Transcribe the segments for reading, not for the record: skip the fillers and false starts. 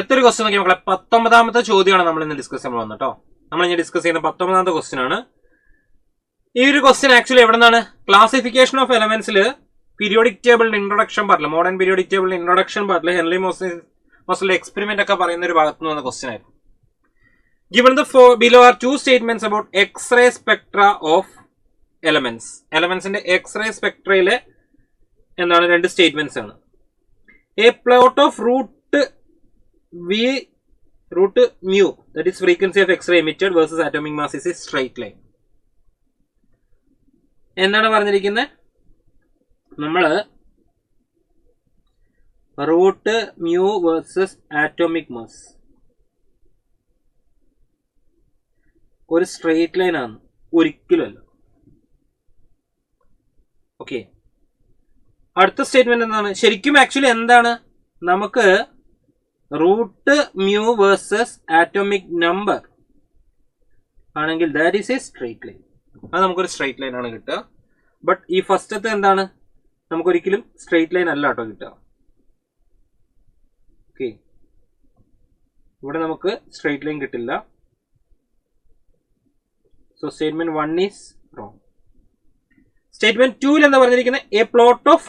അടുത്തൊരു ക്വസ്റ്റ്യൻ നോക്കി മക്കളെ, 19ാമത്തെ ചോദ്യമാണ് നമ്മൾ ഇന്ന് ഡിസ്കസ് ചെയ്യാൻ വന്നത് കേട്ടോ. നമ്മൾ ഇനി ഡിസ്കസ് ചെയ്യുന്ന 19ാമത്തെ ക്വസ്റ്റ്യൻ ആണ്. ഈ ഒരു ക്വസ്റ്റ്യൻ ആക്ച്വലി എവിടെ നിന്നാണ്? ക്ലാസിഫിക്കേഷൻ ഓഫ് എലമെന്റ്സിൽ പീരിയോഡിക് ടേബിളിന്റെ ഇൻട്രൊഡക്ഷൻ പാർട്ടിൽ, മോഡേൺ പീരിയോഡിക് ടേബിളിന്റെ ഇൻട്രൊഡക്ഷൻ പാർട്ടിൽ ഹെൻറി മോസലിന്റെ എക്സ്പെരിമെന്റ് ഒക്കെ പറയുന്ന ഒരു ഭാഗത്ത് നിന്ന് വന്ന ക്വസ്റ്റ്യൻ ആയിരുന്നു. Given the below are two statements about X-ray spectra of elements. Elementsന്റെ X-ray spectrയിലെ എന്താണ് രണ്ട് സ്റ്റേറ്റ്മെന്റ്സ് ആണ്. A plot of root mu, that is frequency of X-ray emitted versus atomic mass, is a straight line. എന്താണ് പറഞ്ഞിരിക്കുന്നത്? നമ്മൾ root mu versus atomic mass ഒരു straight line ആണ്, ഒരിക്കലുമല്ല. Okay, അടുത്ത സ്റ്റേറ്റ്മെന്റ് എന്താണ്? ശരിക്കും ആക്ച്വലി എന്താണ്? നമുക്ക് root mu versus atomic number ആണെങ്കിൽ that is a straight line. അത് നമുക്കൊരു സ്ട്രെയിറ്റ് ലൈൻ ആണ് കിട്ടുക. ബട്ട് ഈ ഫസ്റ്റത്തെ എന്താണ്? നമുക്കൊരിക്കലും സ്ട്രെയിറ്റ് ലൈൻ അല്ല കേട്ടോ കിട്ടുക. ഓക്കെ, ഇവിടെ നമുക്ക് സ്ട്രെയിറ്റ് ലൈൻ കിട്ടില്ല. So statement 1 is wrong. Statement 2 എന്താ പറഞ്ഞിരിക്കുന്നത്? A plot of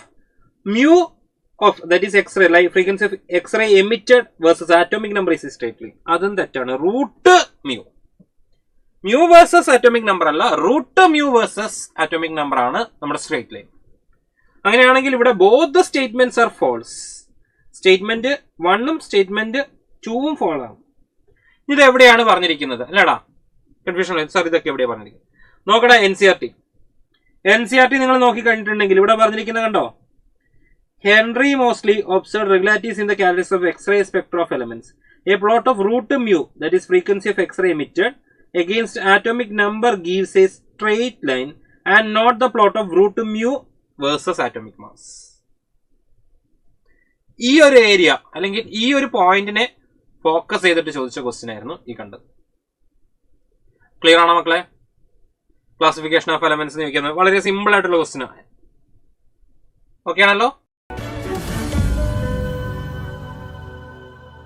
mu of, that is X-ray, like frequency of X-ray emitted versus atomic number is straight line. അതും തെറ്റാണ്. Root mu versus atomic number അല്ല, root mu versus atomic number ആണ് നമ്മുടെ straight line. അങ്ങനെയാണെങ്കിൽ ഇവിടെ both the statements are false. Statement 1ഉം statement 2ഉം false ആണ്. ഇത് എവിടെയാണ് പറഞ്ഞിരിക്കുന്നത്? അല്ലടാ, കൺഫ്യൂഷൻ സാർ, ഇതൊക്കെ എവിടെയാണ് പറഞ്ഞിരിക്കുന്നത്? നോക്കടാ, NCERT നിങ്ങൾ നോക്കി കഴിഞ്ഞിട്ടുണ്ടെങ്കിൽ ഇവിടെ പറഞ്ഞിരിക്കുന്നത് കണ്ടോ? Henry Moseley observed regularities in the characteristics of X-ray spectra of elements. A plot of root mu, that is frequency of X-ray emitted, against atomic number gives a straight line and not the plot of root mu versus atomic mass. ഈ ഒരു area അല്ലെങ്കിൽ ഈ ഒരു പോയിന്റിനെ focus ചെയ്തിട്ട് ചോദിച്ച question ആയിരുന്നു ഈ കണ്ടത്. ക്ലിയർ ആണോ മക്കളെ? ക്ലാസിഫിക്കേഷൻ ഓഫ് എലമെന്റ്സ് ചോദിക്കുന്നത് വളരെ സിമ്പിൾ ആയിട്ടുള്ള ക്വസ്റ്റ്യൻ ആണ്. ഓക്കെ ആണല്ലോ?